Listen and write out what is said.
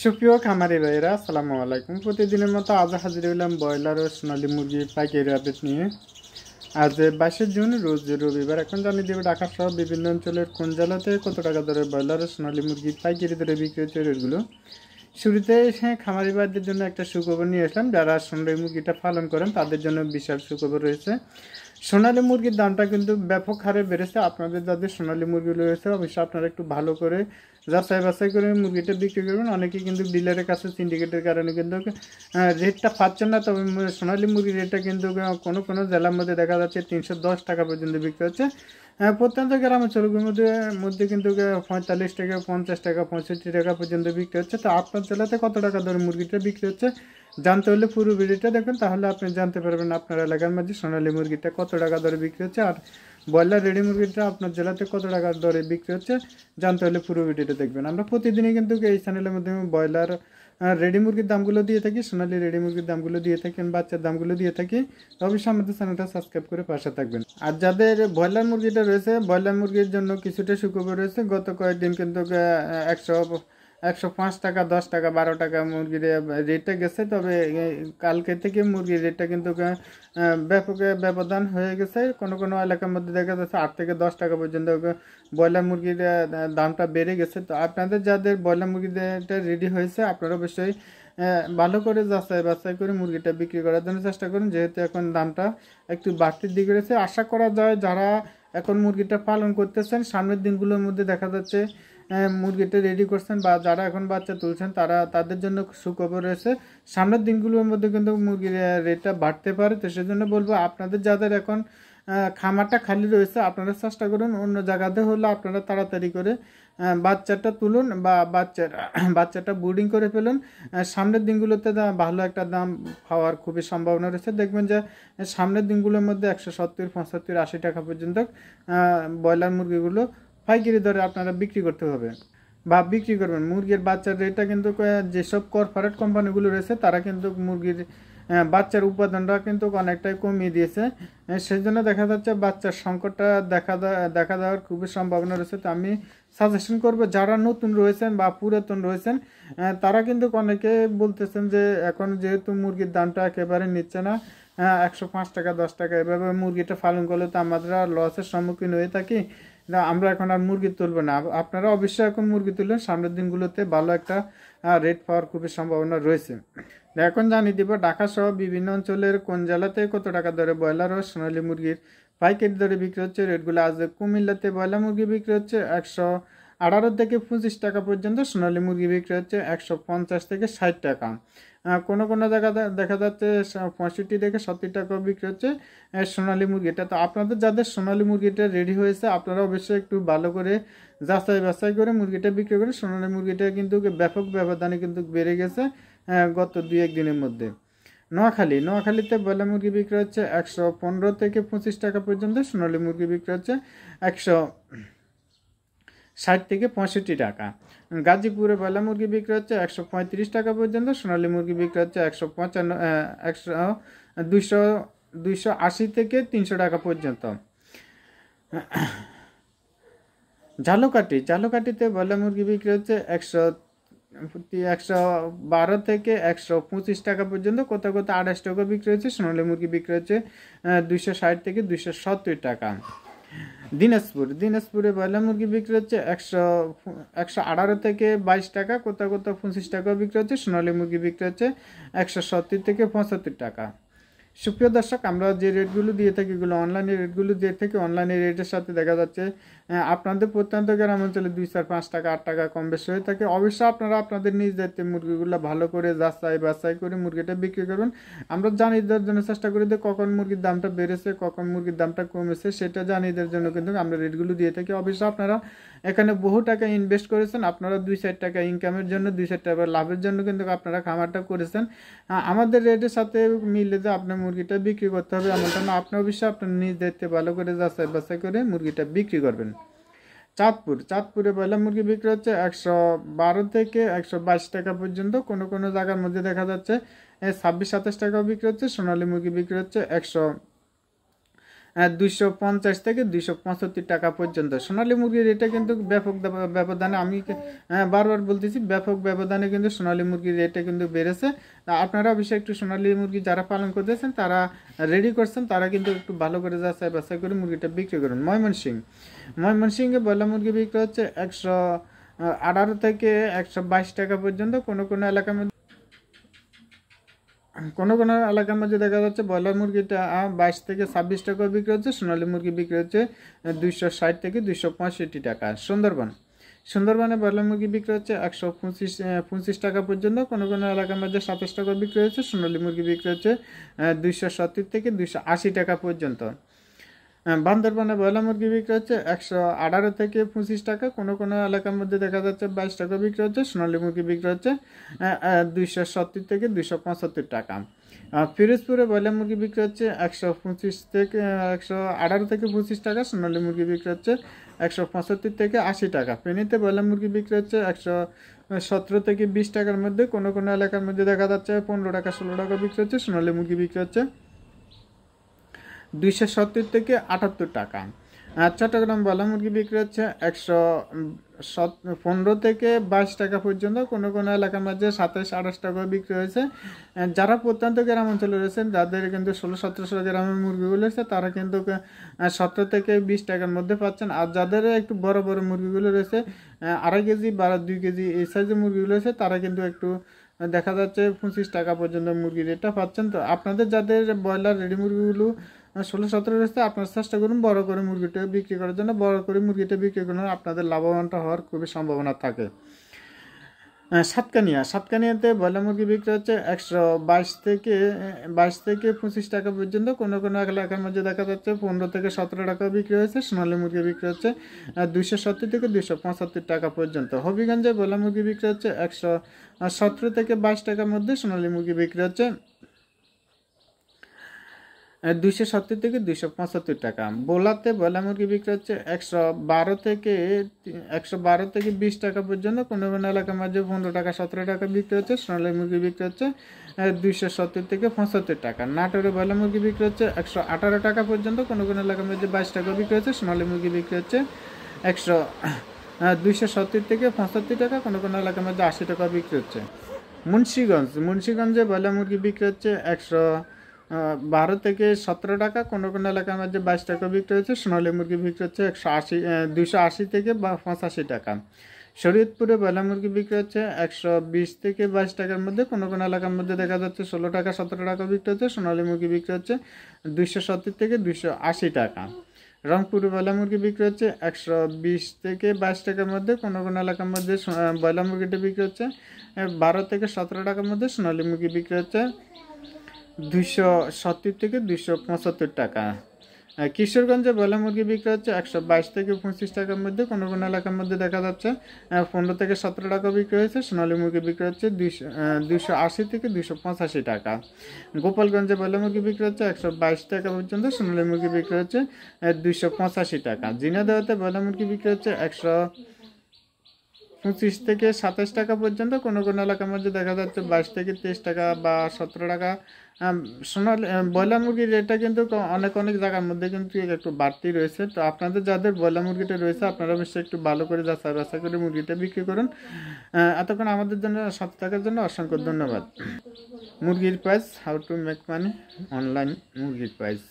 সুপ্রিয় খামারি ভাইরা, আসসালামু আলাইকুম। প্রতিদিনের মতো আজ হাজির হইলাম ব্রয়লার ও সোনালী মুরগি পাইকারি আপডেট নিয়ে। আজ 22 জুন, রোজ রবিবার। এখন জানিয়ে দেবে ঢাকা সহ বিভিন্ন অঞ্চলের কোন জেলাতে কত টাকা দরে ব্রয়লার ও সোনালী মুরগি পাইকারি দরে বিক্রি হচ্ছে রেটগুলো। শুরুতে খামারি ভাইদের জন্য একটা সুখবর নিয়ে আসলাম। যারা সোনালী মুরগিটা পালন করেন তাদের জন্য বিশাল সুখবর রয়েছে। সোনালী মুরগির দামটা কিন্তু ব্যাপক হারে বেড়েছে। আপনাদের যাদের সোনালী মুরগি রয়েছে অবশ্যই আপনারা একটু ভালো করে যাচাই বাছাই করে মুরগিটা বিক্রি করবেন। অনেকে কিন্তু ডিলারের কাছে সিন্ডিকেটের কারণে কিন্তু রেটটা পাচ্ছেন না। তবে সোনালী মুরগির রেটটা কিন্তু কোনো কোনো জেলার মধ্যে দেখা যাচ্ছে 310 টাকা পর্যন্ত বিক্রি হচ্ছে। প্রত্যন্ত গ্রামাঞ্চলগুলোর মধ্যে কিন্তু 45 টাকা, 50 টাকা, 65 টাকা পর্যন্ত বিক্রি হচ্ছে। তো আপনার জেলাতে কত টাকা দরে মুরগিটা বিক্রি হচ্ছে জানতে হলে পুরো ভিডিওটা দেখুন, তাহলে আপনি জানতে পারবেন আপনার এলাকার মধ্যে সোনালী মুরগিটা কত টাকা দরে বিক্রি হচ্ছে আর ব্রয়লার রেডি মুরগিটা আপনার জেলাতে কত টাকার দরে বিক্রি হচ্ছে জানতে হলে পুরো ভিডিওটা দেখবেন। আমরা প্রতিদিনই কিন্তু এই চ্যানেলের মাধ্যমে ব্রয়লার রেডি মুরগির দামগুলো দিয়ে থাকি, সোনালী রেডি মুরগির দামগুলো দিয়ে থাকি, বাচ্চার দামগুলো দিয়ে থাকি। অবশ্যই আমাদের চ্যানেলটা সাবস্ক্রাইব করে পাশে থাকবেন। আর যাদের ব্রয়লার মুরগিটা রয়েছে, ব্রয়লার মুরগির জন্য কিছুটা সুখবর রয়েছে। গত কয়েকদিন কিন্তু 105 টাকা, 10 টাকা, 12 টাকা মুরগির রেটটা গেছে। তবে কালকে থেকে মুরগির রেটটা কিন্তু ব্যাপক ব্যবধান হয়ে গেছে। কোনো কোনো এলাকার মধ্যে দেখা যাচ্ছে 8 থেকে 10 টাকা পর্যন্ত ব্রয়লার মুরগির দামটা বেড়ে গেছে। তো আপনাদের যাদের ব্রয়লার মুরগিটা রেডি হয়েছে আপনারা অবশ্যই ভালো করে যাচাই বাছাই করে মুরগিটা বিক্রি করার জন্য চেষ্টা করুন, যেহেতু এখন দামটা একটু বাড়তির দিকে রয়েছে। আশা করা যায় যারা এখন মুরগিটা পালন করতেছেন সামনের দিনগুলোর মধ্যে দেখা যাচ্ছে মুরগিটা রেডি করছেন বা যারা এখন বাচ্চা তুলছেন তাদের জন্য সুখবর রয়েছে। সামনের দিনগুলোর মধ্যে কিন্তু মুরগির রেটটা বাড়তে পারে। তো সেজন্য বলবো আপনাদের যাদের এখন খামারটা খালি রয়েছে আপনারা চেষ্টা করুন অন্য জায়গাতে হলে আপনারা তাড়াতাড়ি করে বাচ্চাটা তুলুন বা বাচ্চাটা ব্রুডিং করে ফেলুন। সামনের দিনগুলোতে ভালো একটা দাম পাওয়ার খুবই সম্ভাবনা রয়েছে। দেখবেন যে সামনের দিনগুলোর মধ্যে 170, 75, 80 টাকা পর্যন্ত ব্রয়লার মুরগিগুলো পাইকারি দরে আপনারা বিক্রি করতে হবে বা বিক্রি করবেন। মুরগির বাচ্চার রেটটা কিন্তু যেসব কর্পোরেট কোম্পানিগুলো রয়েছে তারা কিন্তু মুরগির বাচ্চার উৎপাদনটা কিন্তু অনেকটাই কমিয়ে দিয়েছে। সেই জন্য দেখা যাচ্ছে বাচ্চার সংকটটা দেখা দেওয়ার খুবই সম্ভাবনা রয়েছে। তো আমি সাজেশন করবো যারা নতুন রয়েছেন বা পুরাতন রয়েছেন তারা কিন্তু অনেকে বলতেছেন যে এখন যেহেতু মুরগির দামটা একেবারে নিচ্ছে না, 105 টাকা, 10 টাকা এভাবে মুরগিটা পালন করলে তো আমরা লসের সম্মুখীন হয়ে থাকি, আমরা এখন আর মুরগি তুলব না। আপনারা অবশ্যই এখন মুরগি তুলবেন, সামনের দিনগুলোতে ভালো একটা রেট পাওয়ার খুবই সম্ভাবনা রয়েছে। এখন জানিয়ে দিব ঢাকা সহ বিভিন্ন অঞ্চলের কোন জেলাতে কত টাকা দরে ব্রয়লার ও সোনালী মুরগির পাইকারি দরে বিক্রি হচ্ছে রেটগুলো। আজ কুমিল্লাতে ব্রয়লার মুরগি বিক্রি হচ্ছে 118 থেকে 25 টাকা পর্যন্ত, সোনালী মুরগি বিক্রি হচ্ছে 150 থেকে 60 টাকা। কোনো কোনো জায়গাতে দেখা যাচ্ছে 65 থেকে 70 টাকাও বিক্রি হচ্ছে সোনালী মুরগিটা। তো আপনাদের যাদের সোনালী মুরগিটা রেডি হয়েছে আপনারা অবশ্যই একটু ভালো করে যাচাই বাছাই করে মুরগিটা বিক্রি করে। সোনালী মুরগিটা কিন্তু ব্যাপক ব্যবধানে কিন্তু বেড়ে গেছে গত 2-1 দিনের মধ্যে। নোয়াখালীতে ব্রয়লার মুরগি বিক্রি হচ্ছে 115 থেকে 25 টাকা পর্যন্ত, সোনালী মুরগি বিক্রি হচ্ছে 160 থেকে 65 টাকা। গাজীপুরে ব্রয়লার মুরগি বিক্রি হচ্ছে 135 টাকা পর্যন্ত, সোনালী মুরগি বিক্রি হচ্ছে 280 থেকে 300 টাকা পর্যন্ত। ঝালকাঠিতে ব্রয়লার মুরগি বিক্রি হচ্ছে 112 থেকে 125 টাকা পর্যন্ত, কোথাও কোথাও 28 টাকা বিক্রি হচ্ছে। সোনালী মুরগি বিক্রি হচ্ছে 260 থেকে 270 টাকা। দিনাজপুরে ব্রয়লার মুরগি বিক্রি হচ্ছে 118 থেকে 22 টাকা, কোথাও কোথাও 25 টাকাও বিক্রি হচ্ছে। সোনালী মুরগি বিক্রি হচ্ছে 170 থেকে 75 টাকা। সুপ্রিয় দর্শক, আমরা যে রেটগুলো দিয়ে থাকি এগুলো অনলাইনে রেটগুলো দিয়ে থাকি। অনলাইনে রেটের সাথে দেখা যাচ্ছে আপনাদের প্রত্যন্ত গ্রাম অঞ্চলে 2, 4, 5 টাকা, 8 টাকা কম বেশি হয়ে থাকে। অবশ্যই আপনারা আপনাদের নিজ দায়িত্বে মুরগিগুলো ভালো করে যাচাই বাছাই করে মুরগিটা বিক্রি করবেন। আমরা জানিয়ে দেওয়ার জন্য চেষ্টা করি যে কখন মুরগির দামটা বেড়েছে, কখন মুরগির দামটা কমেছে, সেটা জানিয়ে দেওয়ার জন্য কিন্তু আমরা রেটগুলো দিয়ে থাকি। অবশ্যই আপনারা এখানে বহু টাকা ইনভেস্ট করেছেন, আপনারা 2-4 টাকা ইনকামের জন্য, 2-4 টাকা লাভের জন্য কিন্তু আপনারা খামারটা করেছেন। আমাদের রেটের সাথে মিলে যে আপনার মুরগিটা বিক্রি করতে হবে এমনটা না। আপনার অবশ্যই আপনার নিজ দায়িত্বে ভালো করে যাচাই বাছাই করে মুরগিটা বিক্রি করবেন। চাঁদপুরে ব্রয়লার মুরগি বিক্রি হচ্ছে 112 থেকে 122 টাকা পর্যন্ত, কোনো কোনো জায়গার মধ্যে দেখা যাচ্ছে 26-27 টাকাও বিক্রি হচ্ছে। সোনালী মুরগি বিক্রি হচ্ছে 250 থেকে 275 টাকা পর্যন্ত। সোনালী মুরগির রেটটা কিন্তু ব্যাপক ব্যবধানে, আমি বারবার বলতেছি, ব্যাপক ব্যবধানে কিন্তু সোনালী মুরগির রেটটা কিন্তু বেড়েছে। আপনারা অবশ্যই একটু সোনালী মুরগি যারা পালন করতেছেন, তারা রেডি করছেন, তারা কিন্তু একটু ভালো করে যাচাই বাছাই করে মুরগিটা বিক্রি করুন। ময়মনসিংহে ব্রয়লার মুরগি বিক্রি হচ্ছে 118 থেকে 122 টাকা পর্যন্ত। কোনো কোনো এলাকার মধ্যে দেখা যাচ্ছে ব্রয়লার মুরগিটা 22 থেকে 26 টাকা বিক্রি হচ্ছে। সোনালী মুরগি বিক্রি হচ্ছে 260 থেকে 265 টাকা। সুন্দরবনে ব্রয়লার মুরগি বিক্রি হচ্ছে 125 টাকা পর্যন্ত। কোনো এলাকার মধ্যে 27 টাকা বিক্রি হচ্ছে। সোনালী মুরগি বিক্রি হচ্ছে 270 থেকে 280 টাকা পর্যন্ত। বান্দরবানে ব্রয়লার মুরগি বিক্রি হচ্ছে 118 থেকে 25 টাকা। কোনো এলাকার মধ্যে দেখা যাচ্ছে 22 টাকা বিক্রি হচ্ছে। সোনালী মুরগি বিক্রি হচ্ছে 270 থেকে 275 টাকা। ফিরোজপুরে ব্রয়লার মুরগি বিক্রি হচ্ছে 125 থেকে 118 থেকে 25 টাকা। সোনালী মুরগি বিক্রি হচ্ছে 175 থেকে 80 টাকা। ফেনীতে ব্রয়লার মুরগি বিক্রি হচ্ছে 117 থেকে 20 টাকার মধ্যে। কোনো এলাকার মধ্যে দেখা যাচ্ছে 15 টাকা 16 টাকা বিক্রি হচ্ছে। সোনালী মুরগি বিক্রি হচ্ছে 270 থেকে 78 টাকা। চট্টগ্রাম ব্রয়লার মুরগি বিক্রি হচ্ছে 115 থেকে 22 টাকা পর্যন্ত। কোনো এলাকার মধ্যে 27-28 টাকা বিক্রি হয়েছে। যারা প্রত্যন্ত গ্রাম অঞ্চলে রয়েছেন, যাদের কিন্তু 1600-1700 গ্রামের মুরগিগুলো রয়েছে, তারা কিন্তু 17 থেকে 20 টাকার মধ্যে পাচ্ছেন। আর যাদের একটু বড় বড় মুরগিগুলো রয়েছে, 2.5 কেজি বা 2 কেজি এই সাইজের মুরগিগুলো রয়েছে, তারা কিন্তু একটু দেখা যাচ্ছে 25 টাকা পর্যন্ত মুরগি রেটটা পাচ্ছেন। তো আপনাদের যাদের ব্রয়লার রেডি মুরগিগুলো 16-17 রয়েছে, আপনারা চেষ্টা করুন বড় করে মুরগিটা বিক্রি করার জন্য। বড় করে মুরগিটা বিক্রি করলে আপনাদের লাভবানটা হওয়ার খুবই সম্ভাবনা থাকে। সাতকানিয়াতে ব্রয়লার মুরগি বিক্রি হচ্ছে 122 থেকে 25 টাকা পর্যন্ত। কোনো এলাকার মধ্যে দেখা যাচ্ছে 15 থেকে 17 টাকা বিক্রি হয়েছে। সোনালী মুরগি বিক্রি হচ্ছে 270 থেকে 275 টাকা পর্যন্ত। হবিগঞ্জে ব্রয়লার মুরগি বিক্রি হচ্ছে 117 থেকে 22 টাকার মধ্যে। সোনালী মুরগি বিক্রি হচ্ছে 270 থেকে 275 টাকা। বোলাতে ব্রয়লার মুরগি বিক্রি হচ্ছে 112 থেকে 20 টাকা পর্যন্ত। কোনো এলাকার মাঝে 15 টাকা 17 টাকা বিক্রি হচ্ছে। সোনালী মুরগি বিক্রি হচ্ছে 270 থেকে 75 টাকা। নাটোরে ব্রয়লার মুরগি বিক্রি হচ্ছে 118 টাকা পর্যন্ত। কোনো এলাকার মধ্যে 22 টাকা বিক্রি হচ্ছে। সোনালী মুরগি বিক্রি হচ্ছে 270 থেকে 75 টাকা। কোনো এলাকার মধ্যে 80 টাকা বিক্রি হচ্ছে। মুন্সিগঞ্জে ব্রয়লার মুরগি বিক্রি হচ্ছে 112 থেকে 17 টাকা। কোনো এলাকার মধ্যে 22 টাকা বিক্রি হচ্ছে। সোনালী মুরগি বিক্রি হচ্ছে 280 থেকে 85 টাকা। শরীয়তপুরে ব্রয়লার মুরগি বিক্রি হচ্ছে 120 থেকে 22 টাকার মধ্যে। কোনো এলাকার মধ্যে দেখা যাচ্ছে 16 টাকা 17 টাকা বিক্রি হচ্ছে। সোনালী মুরগি বিক্রি হচ্ছে 270 থেকে 280 টাকা। রংপুরে ব্রয়লার মুরগি বিক্রি হচ্ছে 120 থেকে 22 টাকার মধ্যে। কোনো এলাকার মধ্যে ব্রয়লার মুরগিটা বিক্রি হচ্ছে 12 থেকে 17 টাকার মধ্যে। সোনালী মুরগি বিক্রি হচ্ছে 270 থেকে 275 টাকা। কিশোরগঞ্জে ব্রয়লার মুরগি বিক্রি হচ্ছে 122 থেকে 25 টাকার মধ্যে। কোনো এলাকার মধ্যে দেখা যাচ্ছে 15 থেকে 17 টাকা বিক্রি হয়েছে। সোনালী মুরগি বিক্রি হচ্ছে 280 থেকে 285 টাকা। গোপালগঞ্জে ব্রয়লার মুরগি বিক্রি হচ্ছে 122 টাকা পর্যন্ত। সোনালী মুরগি বিক্রি হচ্ছে 285 টাকা। ঝিনাইদহতে ব্রয়লার মুরগি বিক্রি হচ্ছে 125 থেকে 27 টাকা পর্যন্ত। কোনো এলাকার মধ্যে দেখা যাচ্ছে 22 থেকে 23 টাকা বা 17 টাকা। সোনালী ব্রয়লার মুরগির রেটটা কিন্তু অনেক জায়গার মধ্যে কিন্তু একটু বাড়তি রয়েছে। তো আপনাদের যাদের ব্রয়লার মুরগিটা রয়েছে, আপনারা অবশ্যই একটু ভালো করে যাচাই বাছাই করে মুরগিটা বিক্রি করুন। এতক্ষণ আমাদের জন্য সাথে থাকার জন্য অসংখ্য ধন্যবাদ। মুরগির price, how to make money online মুরগির প্রাইস।